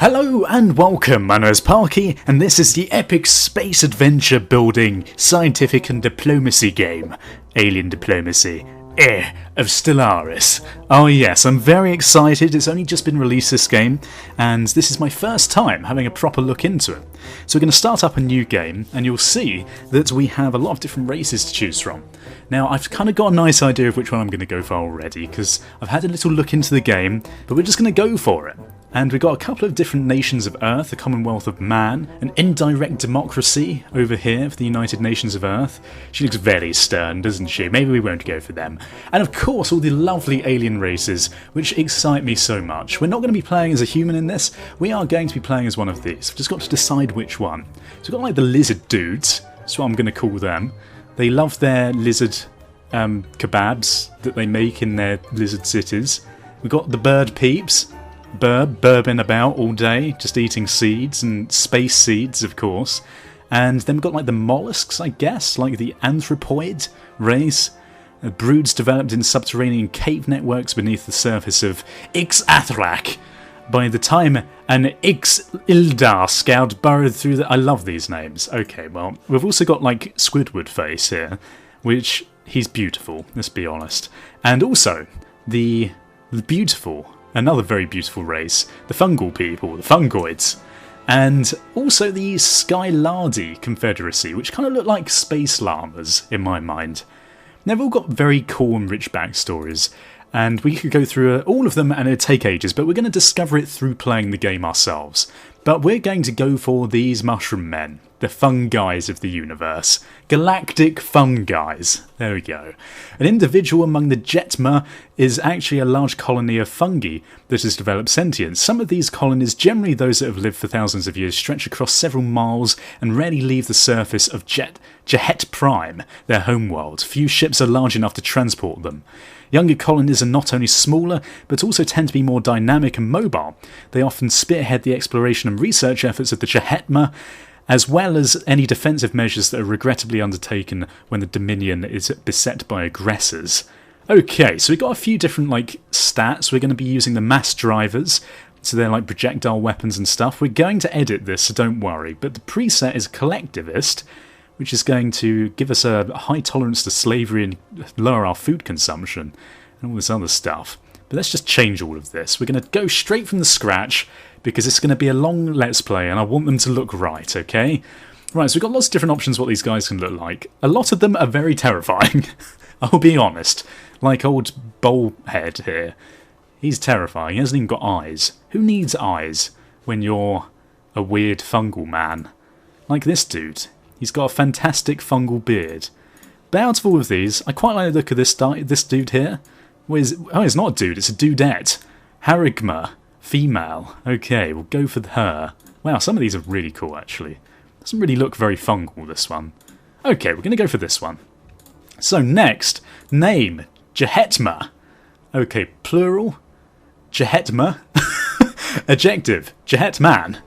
Hello and welcome, my name is Parky, and this is the epic space adventure building scientific and diplomacy game, Alien Diplomacy, of Stellaris. Oh yes, I'm very excited. It's only just been released, this game, and this is my first time having a proper look into it. So we're going to start up a new game, and you'll see that we have a lot of different races to choose from. Now, I've kind of got a nice idea of which one I'm going to go for already, because I've had a little look into the game, but we're just going to go for it. And we've got a couple of different nations of Earth, the Commonwealth of Man, an indirect democracy over here for the United Nations of Earth. She looks very stern, doesn't she? Maybe we won't go for them. And of course, all the lovely alien races, which excite me so much. We're not going to be playing as a human in this, we are going to be playing as one of these. We've just got to decide which one. So we've got like the lizard dudes, that's what I'm going to call them. They love their lizard kebabs that they make in their lizard cities. We've got the bird peeps. Burbing about all day, just eating seeds, and space seeds, of course. And then we've got like the mollusks, I guess, like the anthropoid race. Broods developed in subterranean cave networks beneath the surface of Ixathrak. By the time an Ix-Ildar scout burrowed through the... I love these names. Okay, well, we've also got like Squidward face here, which he's beautiful, let's be honest. And also, the beautiful... Another very beautiful race, the fungal people, the Fungoids. And also the Skylardi Confederacy, which kind of look like space llamas in my mind. They've all got very cool and rich backstories, and we could go through all of them and it'd take ages, but we're going to discover it through playing the game ourselves. But we're going to go for these mushroom men, the Funguys of the universe. Galactic Funguys. There we go. An individual among the Jetma is actually a large colony of fungi that has developed sentience. Some of these colonies, generally those that have lived for thousands of years, stretch across several miles and rarely leave the surface of Jehet Prime, their homeworld. Few ships are large enough to transport them. Younger colonies are not only smaller, but also tend to be more dynamic and mobile. They often spearhead the exploration and research efforts of the Jehetma, as well as any defensive measures that are regrettably undertaken when the Dominion is beset by aggressors. Okay, so we've got a few different stats. We're going to be using the mass drivers, so they're like projectile weapons and stuff. We're going to edit this, so don't worry, but the preset is collectivist, which is going to give us a high tolerance to slavery and lower our food consumption and all this other stuff. But let's just change all of this. We're going to go straight from the scratch because it's going to be a long Let's Play and I want them to look right, okay? Right, so we've got lots of different options what these guys can look like. A lot of them are very terrifying, I'll be honest. Like old Bullhead here. He's terrifying, he hasn't even got eyes. Who needs eyes when you're a weird fungal man? Like this dude. He's got a fantastic fungal beard. But out of all of these, I quite like the look of this dude here. Oh, it's not a dude, it's a dudette. Harigma. Female. Okay, we'll go for her. Wow, some of these are really cool, actually. Doesn't really look very fungal, this one. Okay, we're going to go for this one. So next, name. Jehetma. Okay, plural. Jehetma. Adjective. Jehetman.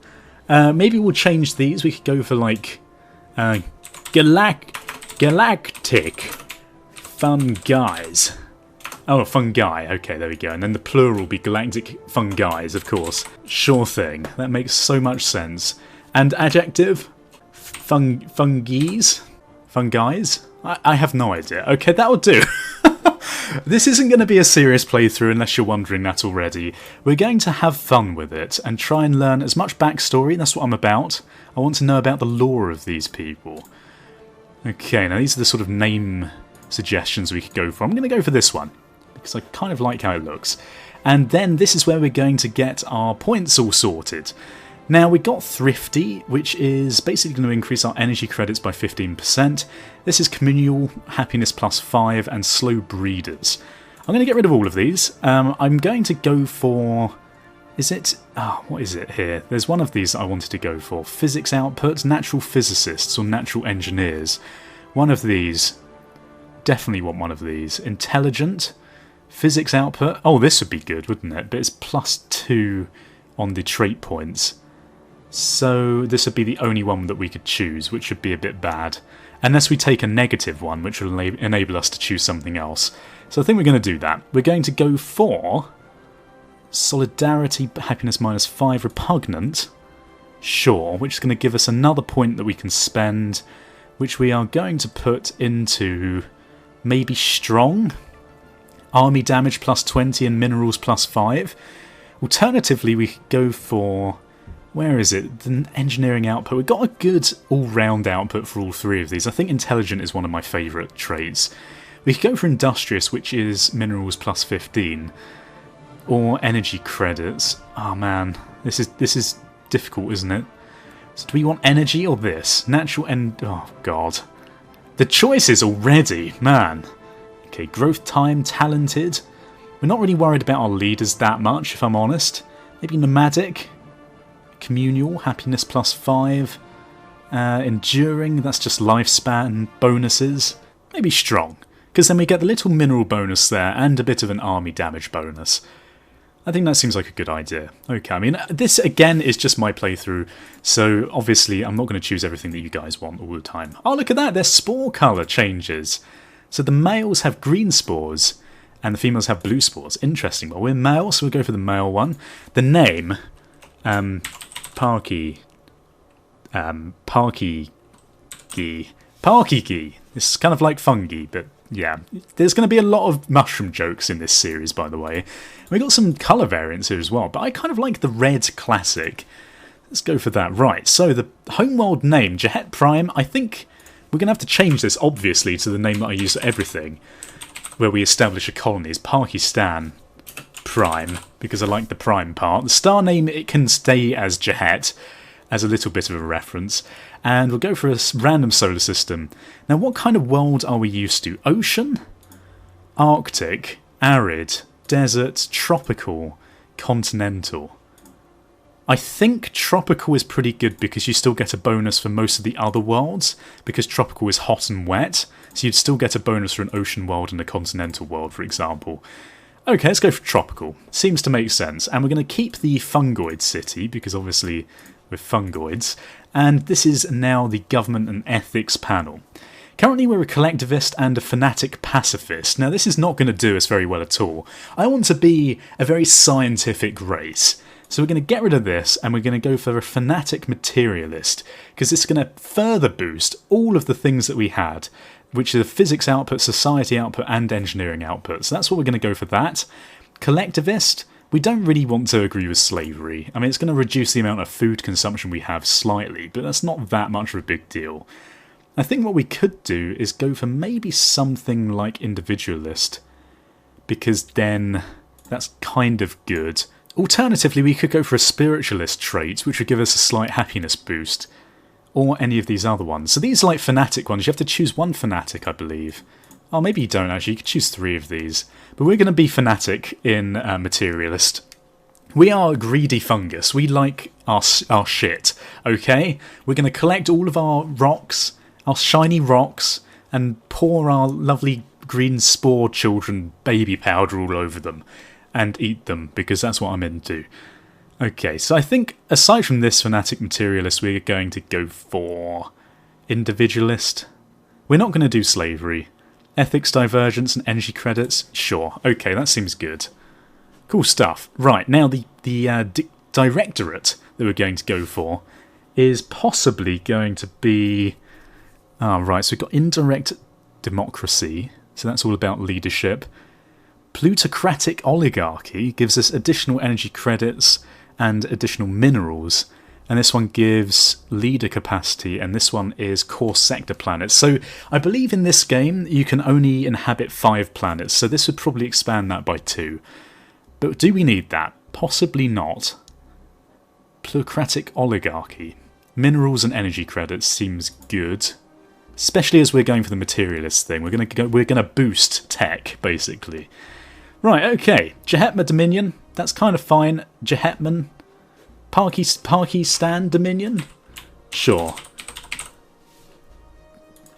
Maybe we'll change these. We could go for Galactic Funguys. Oh, fungi. Okay, there we go. And then the plural will be Galactic Funguys, of course. Sure thing. That makes so much sense. And adjective? Fungies? Funguys? I have no idea. Okay, that'll do. This isn't going to be a serious playthrough unless you're wondering that already. We're going to have fun with it and try and learn as much backstory. That's what I'm about. I want to know about the lore of these people. Okay, now these are the sort of name suggestions we could go for. I'm going to go for this one because I kind of like how it looks. And then this is where we're going to get our points all sorted. Now we got Thrifty, which is basically going to increase our energy credits by 15%. This is Communal, Happiness plus 5, and Slow Breeders. I'm going to get rid of all of these. I'm going to go for... Is it... Oh, what is it here? There's one of these that I wanted to go for. Physics output, Natural Physicists, or Natural Engineers. One of these. Definitely want one of these. Intelligent. Physics output. Oh, this would be good, wouldn't it? But it's plus 2 on the trait points. So this would be the only one that we could choose, which would be a bit bad. Unless we take a negative one, which will enable us to choose something else. So I think we're going to do that. We're going to go for... Solidarity, happiness -5, repugnant. Sure, which is going to give us another point that we can spend, which we are going to put into maybe strong. Army damage +20 and minerals +5. Alternatively, we could go for, where is it? The engineering output. We've got a good all-round output for all three of these. I think intelligent is one of my favourite traits. We could go for industrious, which is minerals +15, or energy credits. Oh man, this is difficult, isn't it? So do we want energy or this? Natural oh god. The choices already, man. Okay, growth time, talented. We're not really worried about our leaders that much, if I'm honest. Maybe nomadic. Communal, happiness +5. Enduring, that's just lifespan bonuses. Maybe strong, because then we get the little mineral bonus there and a bit of an army damage bonus. I think that seems like a good idea. Okay, I mean, this again is just my playthrough, so obviously I'm not going to choose everything that you guys want all the time. Oh, look at that, their spore colour changes. So the males have green spores, and the females have blue spores. Interesting. Well, we're male, so we'll go for the male one. The name, ParkyGee. It's kind of like fungi, but yeah. There's going to be a lot of mushroom jokes in this series, by the way. We got some colour variants here as well, but I kind of like the red classic. Let's go for that. Right, so the homeworld name, Jahet Prime, I think we're going to have to change this, obviously, to the name that I use for everything, where we establish a colony, is Pakistan Prime, because I like the prime part. The star name, it can stay as Jahet, as a little bit of a reference, and we'll go for a random solar system. Now, what kind of world are we used to? Ocean? Arctic? Arid? Desert? Tropical? Continental? I think tropical is pretty good because you still get a bonus for most of the other worlds, because tropical is hot and wet, so you'd still get a bonus for an ocean world and a continental world, for example. Okay, let's go for tropical. Seems to make sense. And we're going to keep the Fungoid city, because obviously we're Fungoids. And this is now the government and ethics panel. Currently we're a collectivist and a fanatic pacifist. Now this is not going to do us very well at all. I want to be a very scientific race. So we're going to get rid of this, and we're going to go for a fanatic materialist, because it's going to further boost all of the things that we had, which are the physics output, society output, and engineering output. So that's what we're going to go for that. Collectivist, we don't really want to agree with slavery. I mean, it's going to reduce the amount of food consumption we have slightly, but that's not that much of a big deal. I think what we could do is go for maybe something like individualist, because then that's kind of good. Alternatively, we could go for a spiritualist trait, which would give us a slight happiness boost, or any of these other ones. So these are like fanatic ones. You have to choose one fanatic, I believe. Oh, maybe you don't actually. You could choose 3 of these. But we're going to be fanatic in materialist. We are a greedy fungus. We like our shit, okay? We're going to collect all of our rocks, our shiny rocks, and pour our lovely green spore children baby powder all over them. And eat them, because that's what I'm into. Okay, so I think, aside from this fanatic materialist, we're going to go for individualist. We're not going to do slavery. Ethics, divergence, and energy credits? Sure. Okay, that seems good. Cool stuff. Right, now the directorate that we're going to go for is possibly going to be... right, so we've got indirect democracy, so that's all about leadership. Plutocratic oligarchy gives us additional energy credits and additional minerals, and this one gives leader capacity, and this one is core sector planets. So I believe in this game you can only inhabit 5 planets, so this would probably expand that by 2. But do we need that? Possibly not. Plutocratic oligarchy. Minerals and energy credits seems good, especially as we're going for the materialist thing. We're gonna boost tech, basically. Right, okay. Jahetma Dominion, that's kind of fine. Jahetman. Pakistan Dominion? Sure.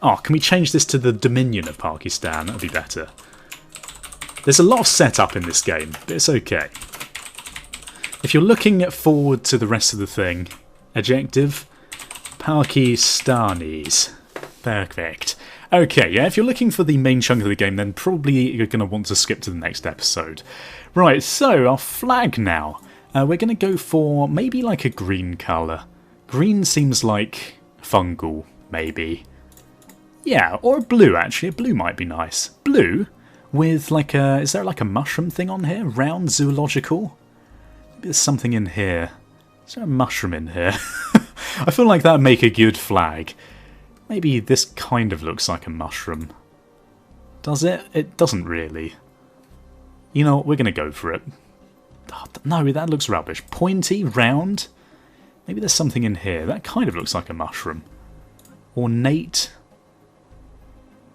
Oh, can we change this to the Dominion of Pakistan? That'd be better. There's a lot of setup in this game, but it's okay. If you're looking forward to the rest of the thing, adjective, Pakistanis. Perfect. Okay, yeah, if you're looking for the main chunk of the game, then probably you're going to want to skip to the next episode. Right, so our flag now. We're going to go for maybe like a green colour. Green seems like fungal, maybe. Yeah, or a blue actually. A blue might be nice. Blue with like a... Is there like a mushroom thing on here? Round zoological? Maybe there's something in here. Is there a mushroom in here? I feel like that would make a good flag. Maybe this kind of looks like a mushroom. Does it? It doesn't really. You know what, we're going to go for it. Oh, no, that looks rubbish. Pointy, round. Maybe there's something in here. That kind of looks like a mushroom. Ornate.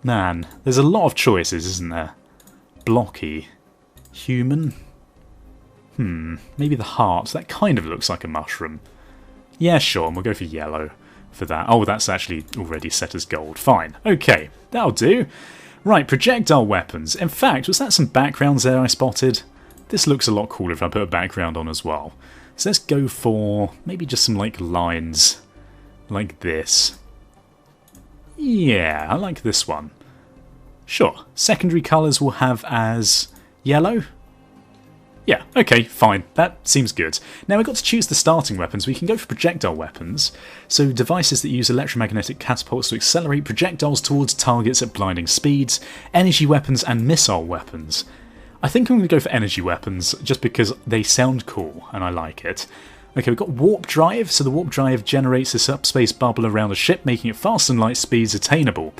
Man, there's a lot of choices, isn't there? Blocky. Human. Maybe the heart. That kind of looks like a mushroom. Yeah, sure, and we'll go for yellow for that. Oh, that's actually already set as gold. Fine. Okay, that'll do. Right, projectile weapons. In fact, was that some backgrounds there I spotted? This looks a lot cooler if I put a background on as well. So let's go for maybe just some like lines like this. Yeah, I like this one. Sure. Secondary colours we'll have as yellow. Yeah, okay, fine. That seems good. Now we've got to choose the starting weapons. We can go for projectile weapons. So devices that use electromagnetic catapults to accelerate projectiles towards targets at blinding speeds, energy weapons and missile weapons. I think I'm going to go for energy weapons just because they sound cool and I like it. Okay, we've got warp drive. So the warp drive generates a subspace bubble around a ship, making it fast and light speeds attainable.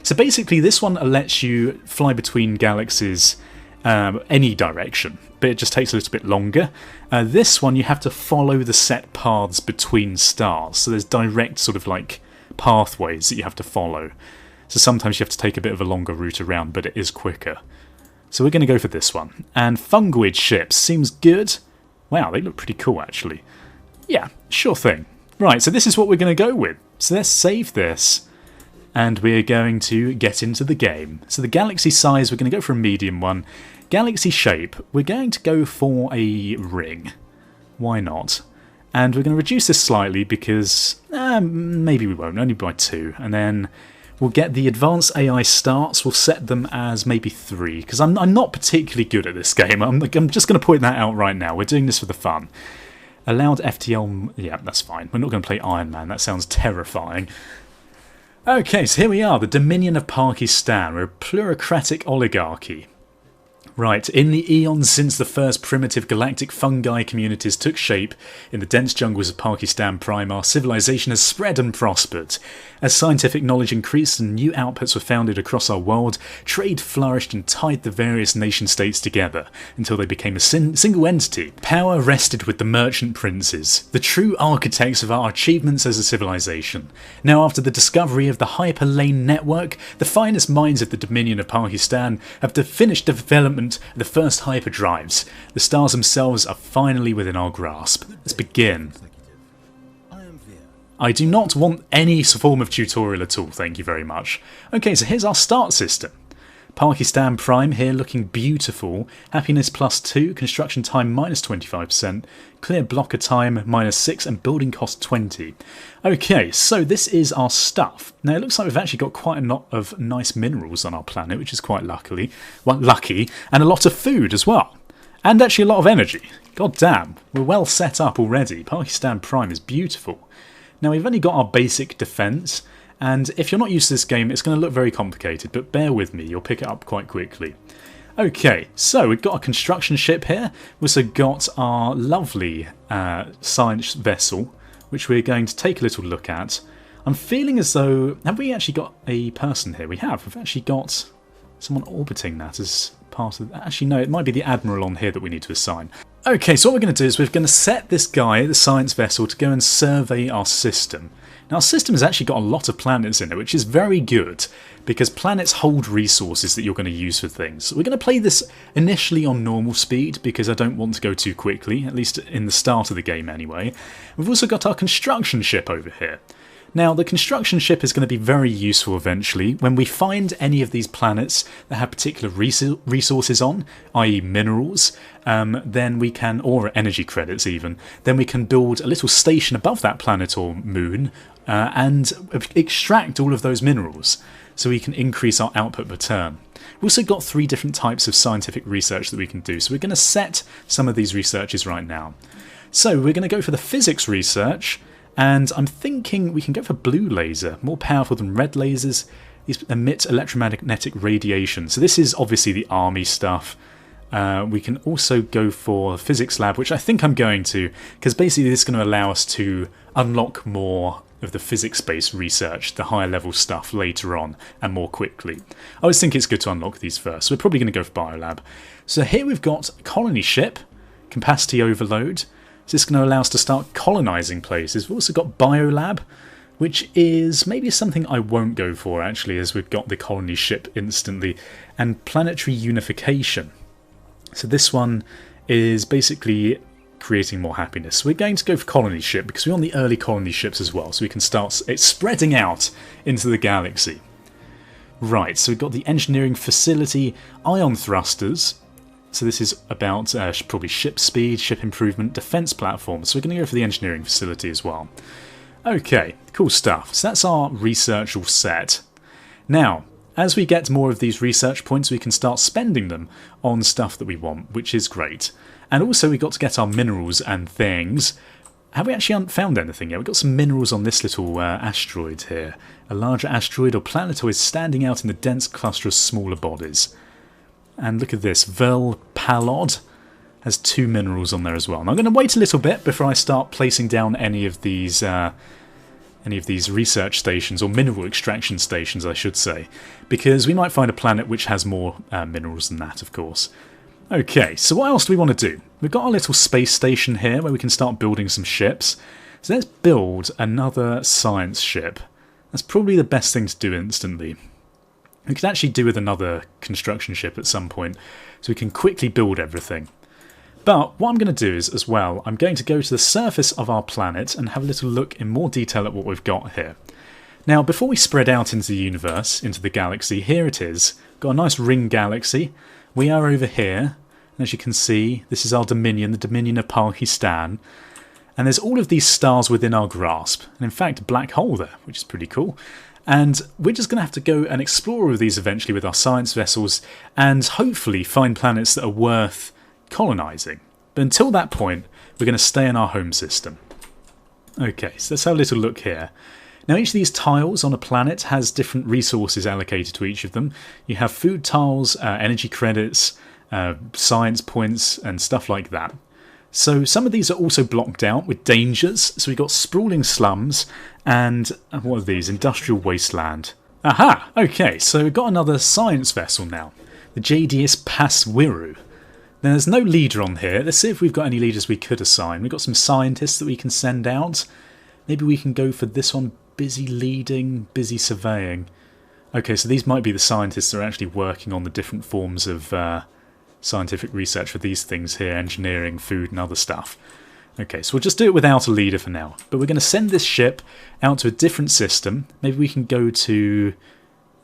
So basically this one lets you fly between galaxies any direction, but it just takes a little bit longer. This one you have to follow the set paths between stars, so there's direct sort of like pathways that you have to follow. So sometimes you have to take a bit of a longer route around, but it is quicker. So we're going to go for this one. And Funguys ships seems good. Wow, they look pretty cool actually. Yeah, sure thing. Right, so this is what we're going to go with. So let's save this. And we're going to get into the game. So the galaxy size, we're going to go for a medium one. Galaxy shape, we're going to go for a ring. Why not? And we're going to reduce this slightly because maybe we won't, only by 2. And then we'll get the advanced AI starts, we'll set them as maybe 3. Because I'm not particularly good at this game. I'm just going to point that out right now. We're doing this for the fun. Allowed FTL, yeah, that's fine. We're not going to play Iron Man, that sounds terrifying. Okay, so here we are, the Dominion of Pakistan. We're a plutocratic oligarchy. Right, in the eons since the first primitive galactic fungi communities took shape in the dense jungles of Pakistan Prime, our civilization has spread and prospered. As scientific knowledge increased and new outputs were founded across our world, trade flourished and tied the various nation-states together until they became a single entity. Power rested with the merchant princes, the true architects of our achievements as a civilization. Now, after the discovery of the hyperlane network, the finest minds of the Dominion of Pakistan have finished the development of the first hyperdrives. The stars themselves are finally within our grasp. Let's begin. I do not want any form of tutorial at all, thank you very much. Okay, so here's our start system. Pakistan Prime here looking beautiful. Happiness +2, construction time -25%, clear blocker time -6 and building cost 20. Okay, so this is our stuff. Now it looks like we've actually got quite a lot of nice minerals on our planet, which is quite lucky, and a lot of food as well. And actually a lot of energy. God damn, we're well set up already. Pakistan Prime is beautiful. Now we've only got our basic defence, and if you're not used to this game it's going to look very complicated, but bear with me, you'll pick it up quite quickly. Okay, so we've got a construction ship here. We've also got our lovely science vessel, which we're going to take a little look at. I'm feeling as though... Have we actually got a person here? We have. We've actually got someone orbiting that as part of... Actually, no, it might be the Admiral on here that we need to assign. Okay, so what we're going to do is we're going to set this guy, the science vessel, to go and survey our system. Now, our system has actually got a lot of planets in it, which is very good, because planets hold resources that you're going to use for things. So we're going to play this initially on normal speed, because I don't want to go too quickly, at least in the start of the game anyway. We've also got our construction ship over here. Now, the construction ship is going to be very useful eventually. When we find any of these planets that have particular resources on, i.e. minerals, then we can, or energy credits even, then we can build a little station above that planet or moon and extract all of those minerals so we can increase our output per turn. We've also got 3 different types of scientific research that we can do, so we're going to set some of these researches right now. So we're going to go for the physics research, and I'm thinking we can go for blue laser, more powerful than red lasers. These emit electromagnetic radiation, so this is obviously the army stuff. We can also go for physics lab, which I think I'm going to, because basically this is going to allow us to unlock more of the physics-based research, the higher level stuff later on, and more quickly. I always think it's good to unlock these first, so we're probably going to go for biolab. So here we've got colony ship, capacity overload. So this is going to allow us to start colonising places. We've also got biolab, which is maybe something I won't go for actually, as we've got the colony ship instantly, and planetary unification. So this one is basically creating more happiness. We're going to go for colony ship because we want the early colony ships as well, so we can start spreading out into the galaxy. Right, so we've got the engineering facility, ion thrusters. So this is about probably ship speed, ship improvement, defence platforms. So we're going to go for the engineering facility as well. Okay, cool stuff. So that's our research all set. Now, as we get more of these research points, we can start spending them on stuff that we want, which is great. And also we've got to get our minerals and things. Have we actually found anything yet? We've got some minerals on this little asteroid here. A larger asteroid or planetoid standing out in the dense cluster of smaller bodies. And look at this, Velpalod has 2 minerals on there as well. And I'm going to wait a little bit before I start placing down any of these research stations, or mineral extraction stations I should say, because we might find a planet which has more minerals than that, of course. Okay, so what else do we want to do? We've got our little space station here where we can start building some ships. So let's build another science ship. That's probably the best thing to do instantly. We could actually do with another construction ship at some point, so we can quickly build everything. But what I'm going to do is, as well, I'm going to go to the surface of our planet and have a little look in more detail at what we've got here. Now, before we spread out into the universe, into the galaxy, here it is. Got a nice ring galaxy. We are over here, and as you can see, this is our Dominion, the Dominion of ParkyGames. And there's all of these stars within our grasp, and in fact a black hole there, which is pretty cool. And we're just going to have to go and explore all of these eventually with our science vessels, and hopefully find planets that are worth colonising. But until that point, we're going to stay in our home system. Okay, so let's have a little look here. Now each of these tiles on a planet has different resources allocated to each of them. You have food tiles, energy credits, science points and stuff like that. So some of these are also blocked out with dangers. So we've got sprawling slums and what are these? Industrial wasteland. Aha! Okay, so we've got another science vessel now. The JDS Paswiru. Now there's no leader on here. Let's see if we've got any leaders we could assign. We've got some scientists that we can send out. Maybe we can go for this one. Busy leading, busy surveying. Okay, so these might be the scientists that are actually working on the different forms of scientific research for these things here, engineering, food and other stuff. Okay, so we'll just do it without a leader for now. But we're going to send this ship out to a different system. Maybe we can go to...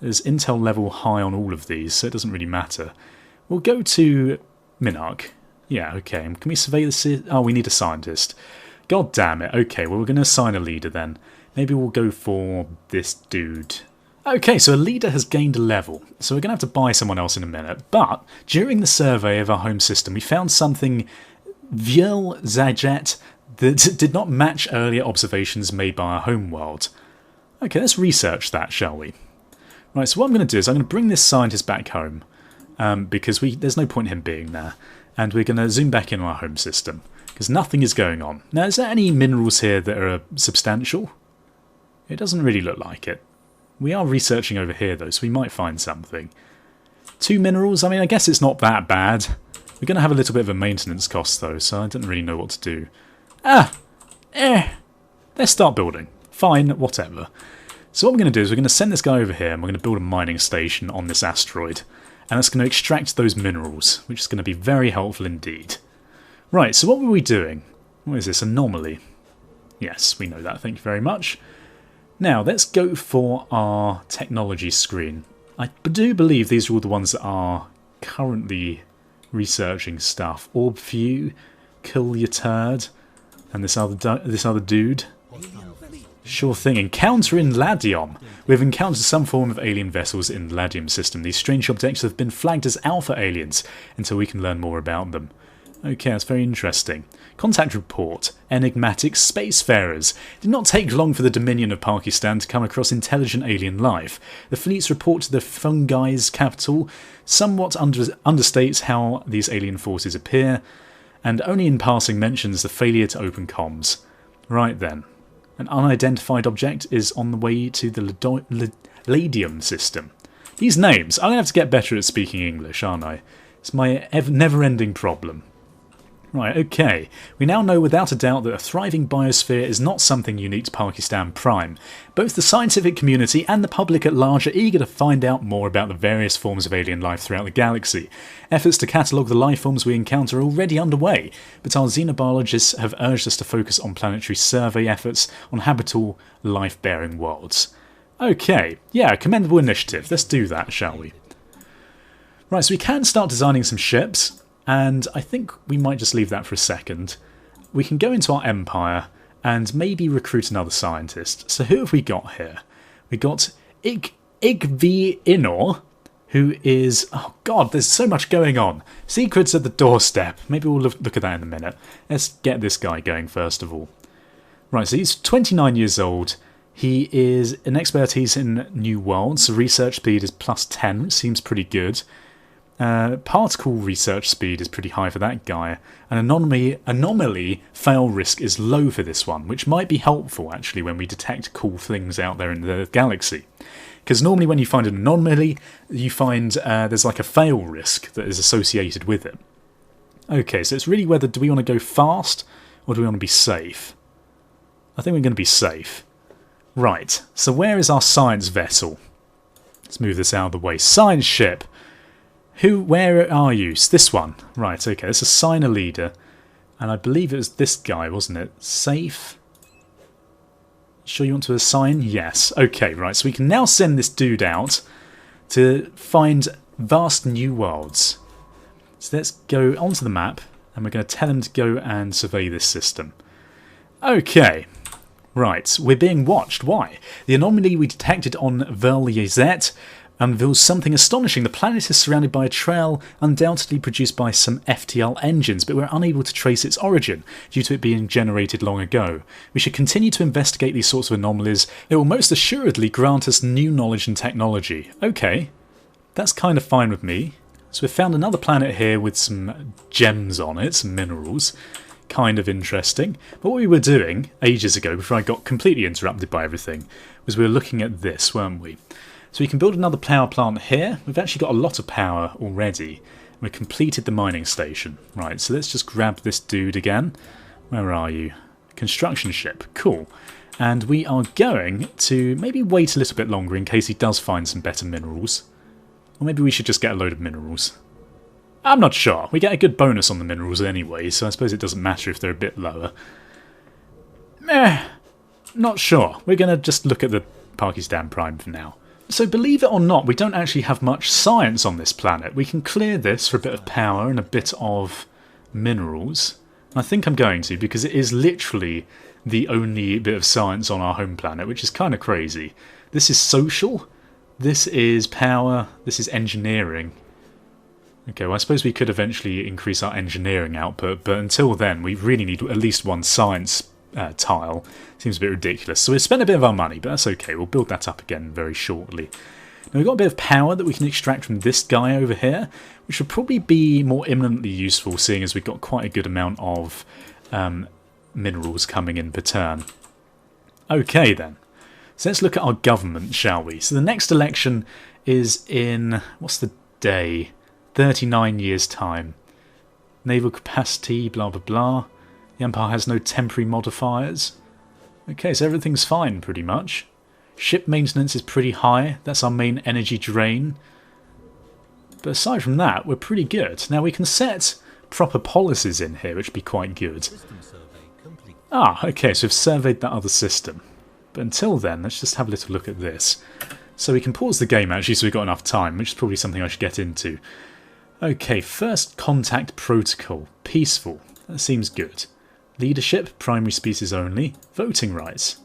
There's intel level high on all of these, so it doesn't really matter. We'll go to Minarch. Yeah, okay. Can we survey the... Oh, we need a scientist. God damn it. Okay, well we're going to assign a leader then. Maybe we'll go for this dude. Okay, so a leader has gained a level, so we're going to have to buy someone else in a minute. But during the survey of our home system, we found something Viel Zajet that did not match earlier observations made by our home world. Okay, let's research that, shall we? Right, so what I'm going to do is I'm going to bring this scientist back home, because there's no point in him being there. And we're going to zoom back in on our home system, because nothing is going on. Now, is there any minerals here that are substantial? It doesn't really look like it. We are researching over here though, so we might find something. 2 minerals, I mean I guess it's not that bad. We're going to have a little bit of a maintenance cost though, so I don't really know what to do. Let's start building. Fine, whatever. So what we're going to do is we're going to send this guy over here and we're going to build a mining station on this asteroid. And that's going to extract those minerals, which is going to be very helpful indeed. Right, so what were we doing? What is this, anomaly? Yes, we know that, thank you very much. Now, let's go for our technology screen. I do believe these are all the ones that are currently researching stuff. Orb View, Kill Your Turd, and this other dude. Sure thing. Encounter in Ladium. We've encountered some form of alien vessels in the Ladium system. These strange objects have been flagged as alpha aliens until we can learn more about them. Okay, that's very interesting. Contact report. Enigmatic spacefarers. It did not take long for the Dominion of Pakistan to come across intelligent alien life. The fleet's report to the Funguys capital somewhat understates how these alien forces appear, and only in passing mentions the failure to open comms. Right then. An unidentified object is on the way to the Ladium system. These names, I'm going to have to get better at speaking English, aren't I? It's my never-ending problem. Right, okay. We now know without a doubt that a thriving biosphere is not something unique to Pakistan Prime. Both the scientific community and the public at large are eager to find out more about the various forms of alien life throughout the galaxy. Efforts to catalogue the life forms we encounter are already underway, but our xenobiologists have urged us to focus on planetary survey efforts on habitable, life-bearing worlds. Okay, yeah, commendable initiative. Let's do that, shall we? Right, so we can start designing some ships. And I think we might just leave that for a second. We can go into our empire and maybe recruit another scientist. So who have we got here? We got Igvi Inor, who is... Oh god, there's so much going on. Secrets at the doorstep. Maybe we'll look at that in a minute. Let's get this guy going first of all. Right, so he's 29 years old. He is an expertise in new worlds. Research speed is +10, which seems pretty good. Particle research speed is pretty high for that guy, and anomaly fail risk is low for this one, which might be helpful actually when we detect cool things out there in the galaxy. Because normally when you find an anomaly, you find there's like a fail risk that is associated with it. Okay, so it's really whether do we want to go fast or do we want to be safe? I think we're going to be safe. Right, so where is our science vessel? Let's move this out of the way. Science ship! Where are you? This one. Right, okay, let's assign a leader. And I believe it was this guy, wasn't it? Safe? Sure you want to assign? Yes. Okay, right, so we can now send this dude out to find vast new worlds. So let's go onto the map, and we're going to tell him to go and survey this system. Okay. Right, we're being watched. Why? The anomaly we detected on Verliezet unveils something astonishing. The planet is surrounded by a trail undoubtedly produced by some FTL engines, but we're unable to trace its origin due to it being generated long ago. We should continue to investigate these sorts of anomalies. It will most assuredly grant us new knowledge and technology. Okay, that's kind of fine with me. So we've found another planet here with some gems on it, some minerals. Kind of interesting. But what we were doing ages ago, before I got completely interrupted by everything, was we were looking at this, weren't we? So we can build another power plant here. We've actually got a lot of power already. We've completed the mining station. Right, so let's just grab this dude again. Where are you? Construction ship. Cool. And we are going to maybe wait a little bit longer in case he does find some better minerals. Or maybe we should just get a load of minerals. I'm not sure. We get a good bonus on the minerals anyway, so I suppose it doesn't matter if they're a bit lower. Not sure. We're going to just look at the Pakistan Prime for now. So believe it or not, we don't actually have much science on this planet. We can clear this for a bit of power and a bit of minerals. And I think I'm going to, because it is literally the only bit of science on our home planet, which is kind of crazy. This is social, this is power, this is engineering. Okay, well I suppose we could eventually increase our engineering output, but until then we really need at least one science tile. Seems a bit ridiculous. So we've spent a bit of our money, but that's okay. We'll build that up again very shortly. Now we've got a bit of power that we can extract from this guy over here, which would probably be more imminently useful, seeing as we've got quite a good amount of minerals coming in per turn. Okay then. So let's look at our government, shall we? So the next election is in... what's the day? 39 years' time. Naval capacity, blah blah blah. The Empire has no temporary modifiers. Okay, so everything's fine, pretty much. Ship maintenance is pretty high. That's our main energy drain. But aside from that, we're pretty good. Now we can set proper policies in here, which would be quite good. Ah, okay, so we've surveyed that other system. But until then, let's just have a little look at this. So we can pause the game, actually, so we've got enough time, which is probably something I should get into. Okay, first contact protocol. Peaceful. That seems good. Leadership, primary species only. Voting rights.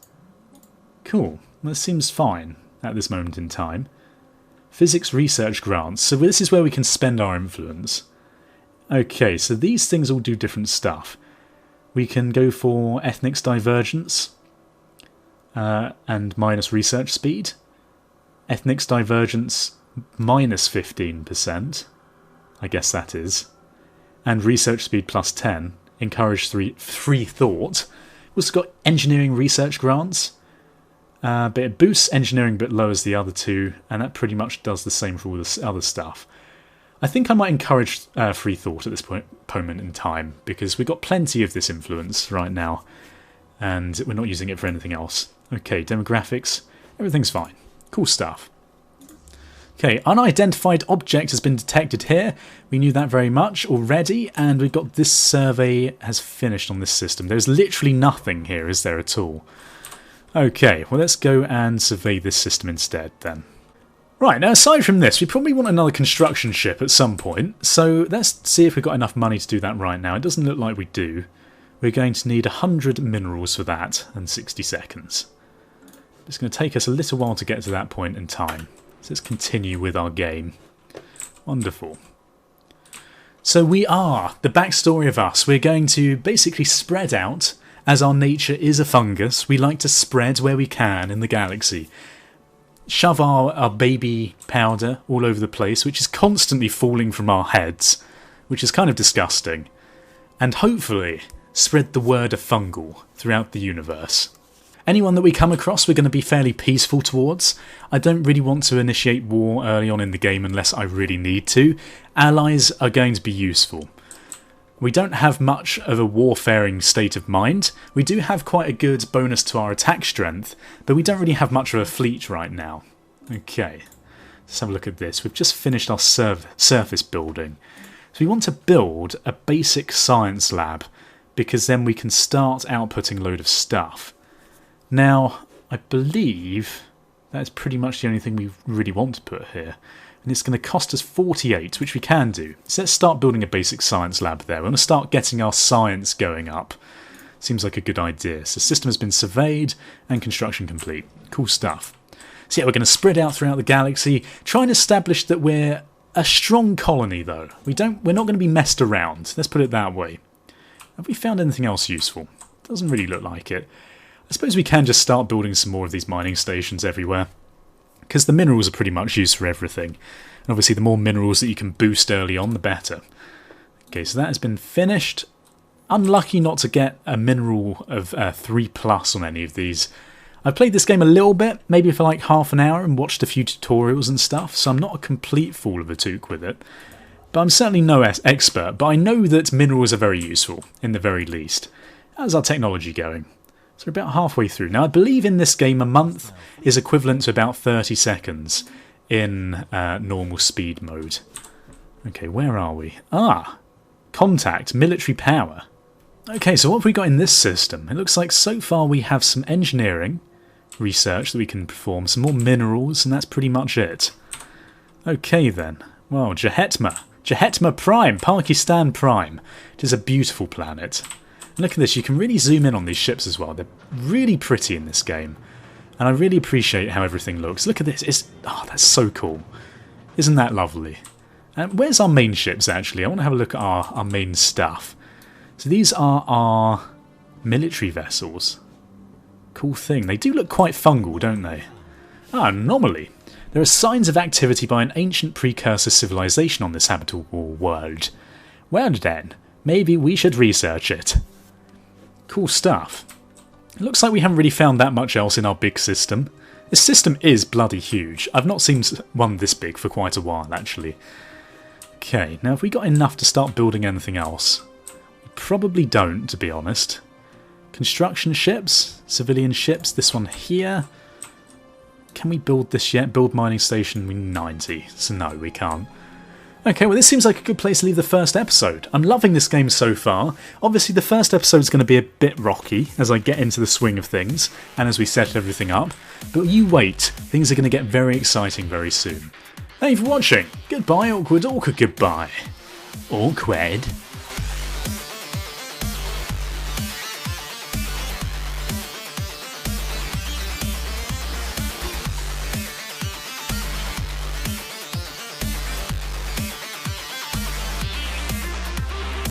Cool. That seems fine at this moment in time. Physics research grants. So this is where we can spend our influence. Okay, so these things all do different stuff. We can go for ethnics divergence and minus research speed. Ethnics divergence minus 15%. I guess that is. And research speed plus 10. Encourage free thought. We've also got engineering research grants. But it boosts engineering but lowers the other two, and that pretty much does the same for all this other stuff. I think I might encourage free thought at this moment in time, because we've got plenty of this influence right now, and we're not using it for anything else. Okay, demographics, everything's fine. Cool stuff. Okay, unidentified object has been detected here. We knew that very much already, and we've got this survey has finished on this system. There's literally nothing here, is there, at all? Okay, well let's go and survey this system instead then. Right, now aside from this, we probably want another construction ship at some point, so let's see if we've got enough money to do that right now. It doesn't look like we do. We're going to need 100 minerals for that, and 60 seconds. It's going to take us a little while to get to that point in time. So let's continue with our game. Wonderful. So we are, the backstory of us, we're going to basically spread out. As our nature is a fungus, we like to spread where we can in the galaxy. Shove our baby powder all over the place, which is constantly falling from our heads, which is kind of disgusting. And hopefully spread the word of fungal throughout the universe. Anyone that we come across we're going to be fairly peaceful towards. I don't really want to initiate war early on in the game unless I really need to. Allies are going to be useful. We don't have much of a warfaring state of mind. We do have quite a good bonus to our attack strength, but we don't really have much of a fleet right now. Okay, let's have a look at this. We've just finished our surface building. So we want to build a basic science lab, because then we can start outputting a load of stuff. Now, I believe that's pretty much the only thing we really want to put here. And it's going to cost us 48, which we can do. So let's start building a basic science lab there. We're going to start getting our science going up. Seems like a good idea. So the system has been surveyed and construction complete. Cool stuff. So yeah, we're going to spread out throughout the galaxy, try and establish that we're a strong colony though. We're not going to be messed around. Let's put it that way. Have we found anything else useful? Doesn't really look like it. I suppose we can just start building some more of these mining stations everywhere, because the minerals are pretty much used for everything. And obviously the more minerals that you can boost early on, the better. Okay, so that has been finished. Unlucky not to get a mineral of 3+ on any of these. I've played this game a little bit, maybe for like half an hour, and watched a few tutorials and stuff, so I'm not a complete fool of a toque with it. But I'm certainly no expert, but I know that minerals are very useful, in the very least. How's our technology going? So we're about halfway through. Now I believe in this game a month is equivalent to about 30 seconds in normal speed mode. Okay, where are we? Ah! Contact, military power. Okay, so what have we got in this system? It looks like so far we have some engineering research that we can perform, some more minerals, and that's pretty much it. Okay then. Well, Jahetma Prime, Pakistan Prime. It is a beautiful planet. Look at this, you can really zoom in on these ships as well. They're really pretty in this game. And I really appreciate how everything looks. Look at this, oh, that's so cool. Isn't that lovely? And where's our main ships actually? I want to have a look at our main stuff. So these are our military vessels. Cool thing. They do look quite fungal, don't they? Ah, anomaly. There are signs of activity by an ancient precursor civilization on this habitable world. Well then, maybe we should research it. Cool stuff. It looks like we haven't really found that much else in our big system. This system is bloody huge. I've not seen one this big for quite a while, actually. Okay, now have we got enough to start building anything else? We probably don't, to be honest. Construction ships, civilian ships, this one here. Can we build this yet? Build mining station 90. So no, we can't. Okay, well this seems like a good place to leave the first episode. I'm loving this game so far. Obviously the first episode is going to be a bit rocky as I get into the swing of things and as we set everything up. But you wait, things are going to get very exciting very soon. Thank you for watching. Goodbye, awkward, goodbye. Awkward.